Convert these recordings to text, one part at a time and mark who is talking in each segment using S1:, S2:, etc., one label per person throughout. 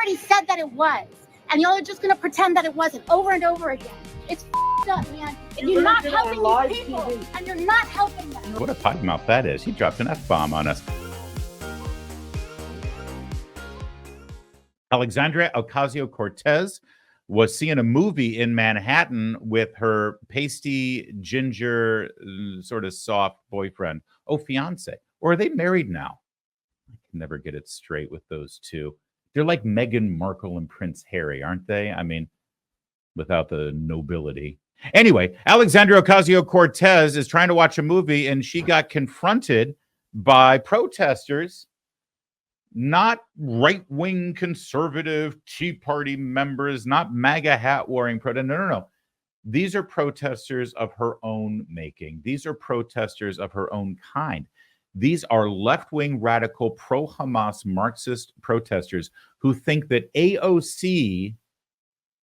S1: already said that it was, and y'all are just gonna pretend that it wasn't over and over again. It's up, man. And you're not helping these people, TV. And you're not helping them.
S2: What a potty mouth that is. He dropped an F-bomb on us. Alexandria Ocasio-Cortez was seeing a movie in Manhattan with her pasty, ginger, sort of soft boyfriend. Oh, fiance. Or are they married now? I can never get it straight with those two. They're like Meghan Markle and Prince Harry, aren't they? I mean, without the nobility. Anyway, Alexandria Ocasio-Cortez is trying to watch a movie, and she got confronted by protesters, not right-wing conservative Tea Party members, not MAGA hat-wearing protesters. No. These are protesters of her own making. These are protesters of her own kind. These are left-wing, radical, pro-Hamas Marxist protesters who think that AOC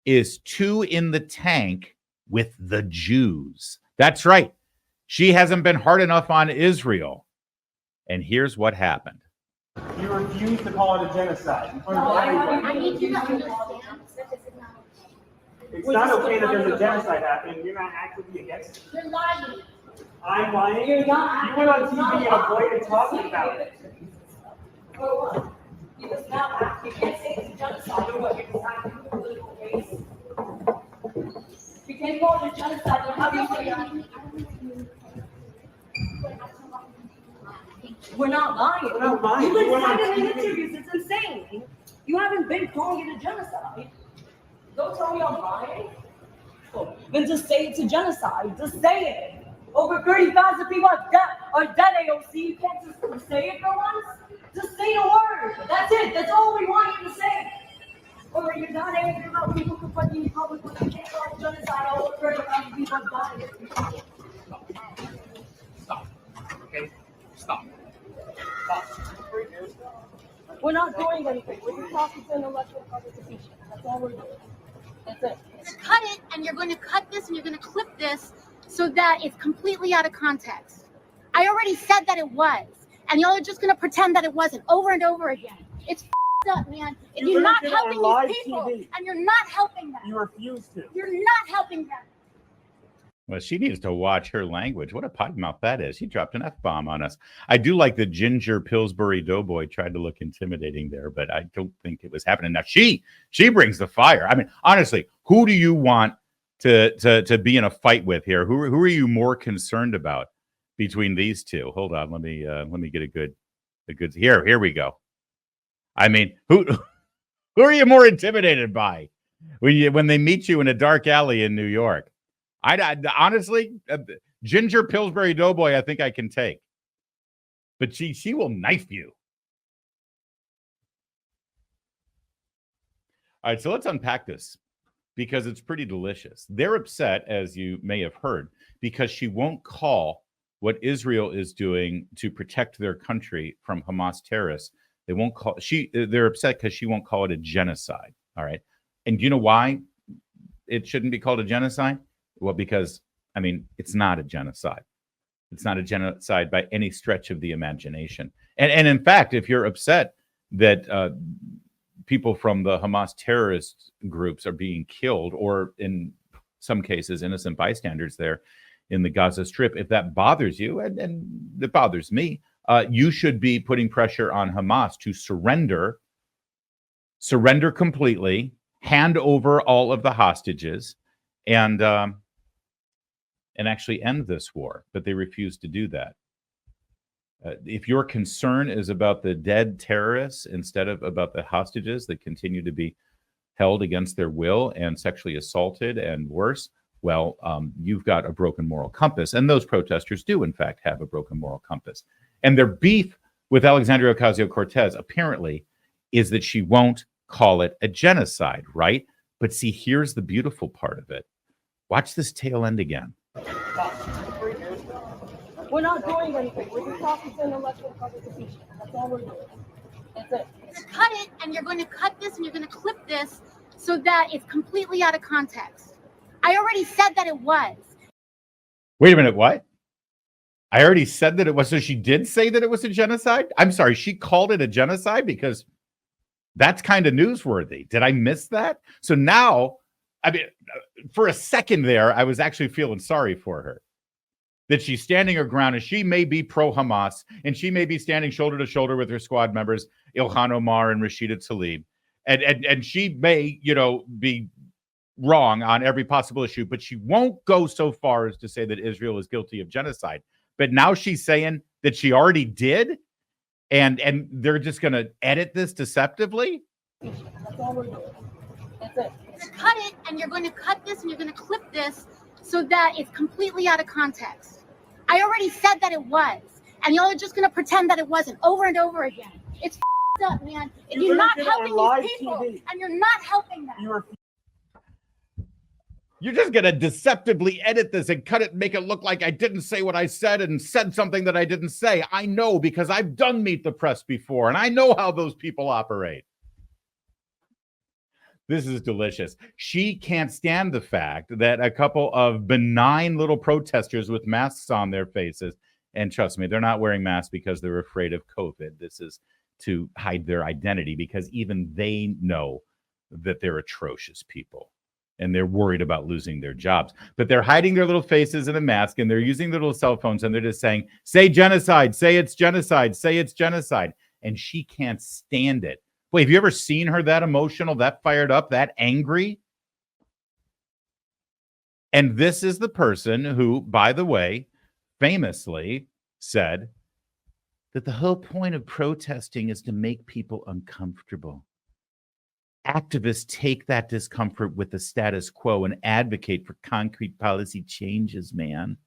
S2: is too in the tank with the Jews. That's right. She hasn't been hard enough on Israel. And here's what happened.
S3: You refuse to call it a genocide.
S1: I need you to understand.
S3: It's not okay that there's a genocide happening. You're not actively against it.
S1: You're lying.
S3: I'm lying.
S1: You're not.
S3: You went on TV and avoided talking about it.
S1: For what? Because now you can't say it's a genocide or what you're deciding for political race. You can't call it a genocide. How do you say that? We're not lying.
S3: We're not lying.
S1: You've been saying it in interviews. It's insane. You haven't been calling it a genocide. Don't tell me I'm lying. Then just say it's a genocide. Just say it. Over 30,000 people are dead, AOC. You can't just say it for once. Just say the word. That's it. That's all we want you to say. Or you're not angry about people confronting you publicly. You can't call it genocide. Over 30,000 people have died.
S3: Stop. Okay? Stop.
S1: We're not doing anything. We're just talking to an intellectual participation. That's all we're doing. That's it. Cut it, and you're going to cut this, and you're going to clip this so that it's completely out of context. I already said that it was, and y'all are just going to pretend that it wasn't over and over again. It's up, man. And you're not helping these people, and you're not helping them.
S3: You refuse to.
S1: You're not helping them.
S2: Well, she needs to watch her language. What a potty mouth that is. She dropped an F-bomb on us. I do like the ginger Pillsbury Doughboy tried to look intimidating there, but I don't think it was happening. Now, she brings the fire. I mean, honestly, who do you want to be in a fight with here? Who are you more concerned about between these two? Hold on. Let me get a good here we go. I mean, who are you more intimidated by when they meet you in a dark alley in New York? I honestly, ginger Pillsbury Doughboy, I think I can take, but she will knife you. All right, so let's unpack this because it's pretty delicious. They're upset, as you may have heard, because she won't call what Israel is doing to protect their country from Hamas terrorists. They won't call they're upset because she won't call it a genocide. All right, and do you know why it shouldn't be called a genocide? Well, because, I mean, it's not a genocide. It's not a genocide by any stretch of the imagination. And in fact, if you're upset that people from the Hamas terrorist groups are being killed, or in some cases, innocent bystanders there in the Gaza Strip, if that bothers you, and it bothers me, you should be putting pressure on Hamas to surrender completely, hand over all of the hostages, and actually end this war, but they refuse to do that. If your concern is about the dead terrorists instead of about the hostages that continue to be held against their will and sexually assaulted and worse, well, you've got a broken moral compass. And those protesters do, in fact, have a broken moral compass. And their beef with Alexandria Ocasio-Cortez apparently is that she won't call it a genocide, right? But see, here's the beautiful part of it. Watch this tail end again.
S1: We're not doing anything. We're just talking to an intellectual participation. That's all we're doing. That's it. Cut it, and you're going to cut this, and you're going to clip this so that it's completely out of context. I already said that it was.
S2: Wait a minute, what? I already said that it was. So she did say that it was a genocide? I'm sorry, she called it a genocide because That's kind of newsworthy. Did I miss that? So now, I mean, for a second there, I was actually feeling sorry for her. That she's standing her ground, and she may be pro-Hamas, and she may be standing shoulder to shoulder with her squad members, Ilhan Omar and Rashida Tlaib. And she may, be wrong on every possible issue, but she won't go so far as to say that Israel is guilty of genocide. But now she's saying that she already did, and they're just going to edit this deceptively?
S1: That's all we're doing. That's it.
S4: You're gonna cut it, and you're going to cut this, and you're going to clip this so that it's completely out of context. I already said that it was, and y'all are just going to pretend that it wasn't over and over again. It's f***ed up, man. And you're not helping these people, and you're not helping them.
S2: You're just going to deceptively edit this and cut it and make it look like I didn't say what I said and said something that I didn't say. I know, because I've done Meet the Press before, and I know how those people operate. This is delicious. She can't stand the fact that a couple of benign little protesters with masks on their faces, and trust me, they're not wearing masks because they're afraid of COVID. This is to hide their identity, because even they know that they're atrocious people and they're worried about losing their jobs. But they're hiding their little faces in a mask, and they're using their little cell phones, and they're just saying, say genocide, say it's genocide, say it's genocide. And she can't stand it. Boy, have you ever seen her that emotional, that fired up, that angry? And this is the person who, by the way, famously said that the whole point of protesting is to make people uncomfortable. Activists take that discomfort with the status quo and advocate for concrete policy changes, man.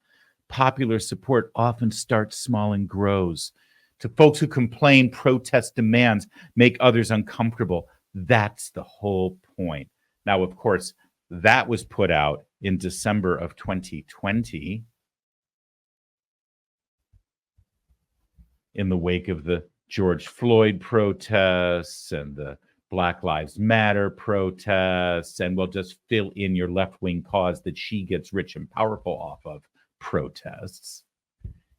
S2: Popular support often starts small and grows. To folks who complain, protest demands make others uncomfortable. That's the whole point. Now, of course, that was put out in December of 2020 in the wake of the George Floyd protests and the Black Lives Matter protests, and we'll just fill in your left-wing cause that she gets rich and powerful off of protests.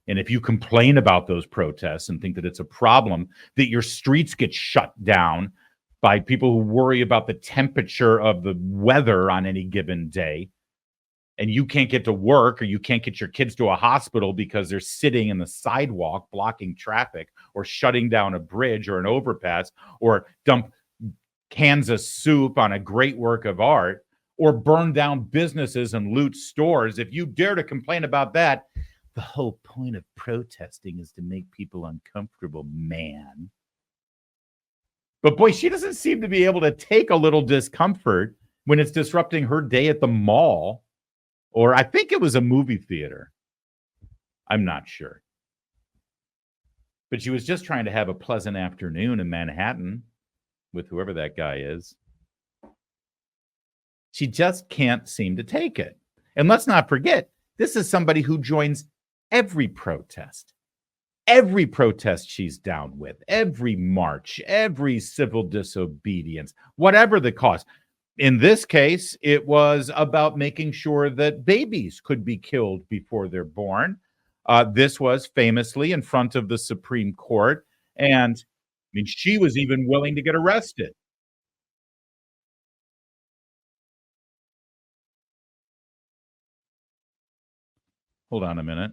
S2: And if you complain about those protests and think that it's a problem that your streets get shut down by people who worry about the temperature of the weather on any given day, and you can't get to work, or you can't get your kids to a hospital because they're sitting in the sidewalk blocking traffic, or shutting down a bridge or an overpass, or dump cans of soup on a great work of art, or burn down businesses and loot stores, if you dare to complain about that, the whole point of protesting is to make people uncomfortable, man. But boy, she doesn't seem to be able to take a little discomfort when it's disrupting her day at the mall, or I think it was a movie theater. I'm not sure. But she was just trying to have a pleasant afternoon in Manhattan with whoever that guy is. She just can't seem to take it. And let's not forget, this is somebody who joins every protest she's down with, every march, every civil disobedience, whatever the cause. In this case, it was about making sure that babies could be killed before they're born. This was famously in front of the Supreme Court. And I mean, she was even willing to get arrested. Hold on a minute.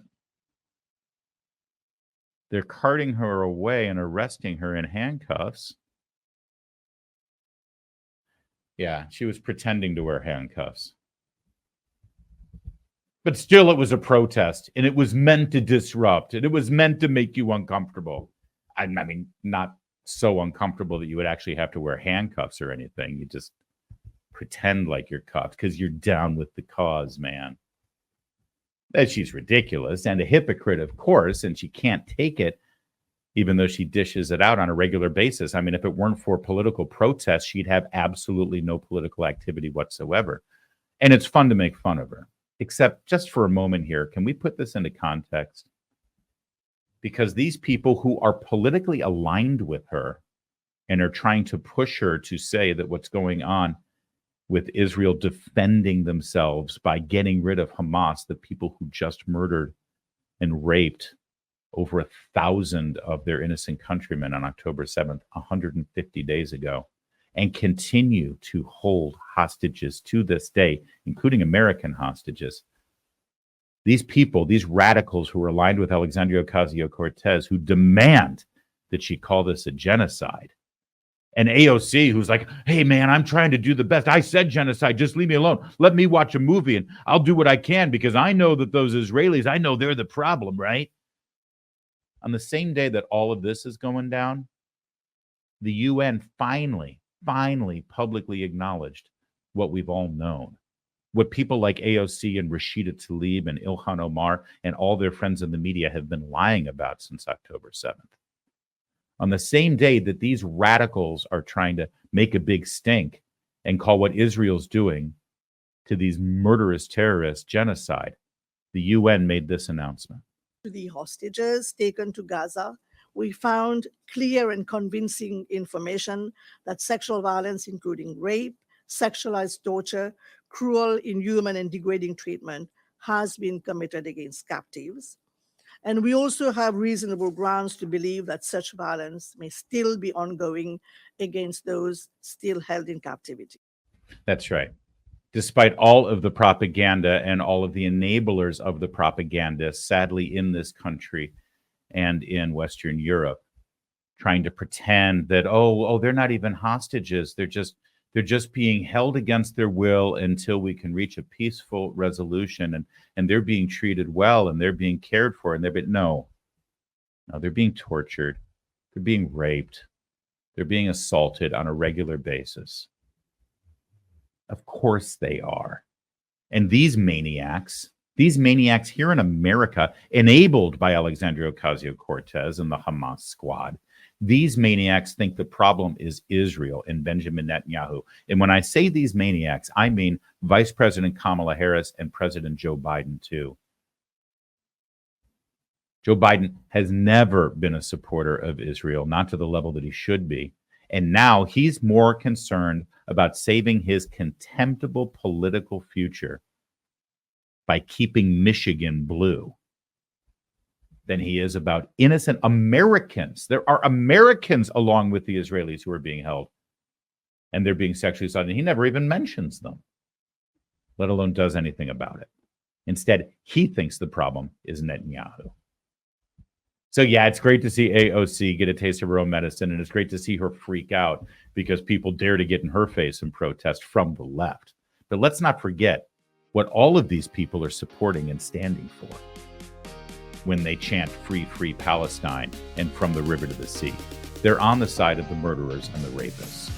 S2: They're carting her away and arresting her in handcuffs. Yeah, she was pretending to wear handcuffs. But still, it was a protest, and it was meant to disrupt, and it was meant to make you uncomfortable. I mean, not so uncomfortable that you would actually have to wear handcuffs or anything. You just pretend like you're cuffed because you're down with the cause, man. That she's ridiculous and a hypocrite, of course, and she can't take it, even though she dishes it out on a regular basis. I mean, if it weren't for political protests, she'd have absolutely no political activity whatsoever. And it's fun to make fun of her. Except just for a moment here, can we put this into context? Because these people who are politically aligned with her and are trying to push her to say that what's going on with Israel defending themselves by getting rid of Hamas, the people who just murdered and raped over 1,000 of their innocent countrymen on October 7th, 150 days ago, and continue to hold hostages to this day, including American hostages. These people, these radicals who are aligned with Alexandria Ocasio-Cortez, who demand that she call this a genocide. And AOC, who's like, hey, man, I'm trying to do the best. I said genocide. Just leave me alone. Let me watch a movie and I'll do what I can because I know that those Israelis, I know they're the problem, right? On the same day that all of this is going down, the UN finally publicly acknowledged what we've all known, what people like AOC and Rashida Tlaib and Ilhan Omar and all their friends in the media have been lying about since October 7th. On the same day that these radicals are trying to make a big stink and call what Israel's doing to these murderous terrorists genocide, the UN made this announcement.
S5: To the hostages taken to Gaza, we found clear and convincing information that sexual violence, including rape, sexualized torture, cruel, inhuman, and degrading treatment, has been committed against captives. And we also have reasonable grounds to believe that such violence may still be ongoing against those still held in captivity.
S2: That's right. Despite all of the propaganda and all of the enablers of the propaganda, sadly, in this country and in Western Europe, trying to pretend that, oh, they're not even hostages. They're just being held against their will until we can reach a peaceful resolution, and they're being treated well and they're being cared for, and no, they're being tortured, they're being raped, they're being assaulted on a regular basis. Of course they are. And these maniacs here in America, enabled by Alexandria Ocasio-Cortez and the Hamas squad, these maniacs think the problem is Israel and Benjamin Netanyahu. And when I say these maniacs, I mean Vice President Kamala Harris and President Joe Biden, too. Joe Biden has never been a supporter of Israel, not to the level that he should be. And now he's more concerned about saving his contemptible political future by keeping Michigan blue than he is about innocent Americans. There are Americans along with the Israelis who are being held, and they're being sexually assaulted. He never even mentions them, let alone does anything about it. Instead, he thinks the problem is Netanyahu. So yeah, it's great to see AOC get a taste of her own medicine, and it's great to see her freak out because people dare to get in her face and protest from the left. But let's not forget what all of these people are supporting and standing for when they chant free, free Palestine and from the river to the sea. They're on the side of the murderers and the rapists.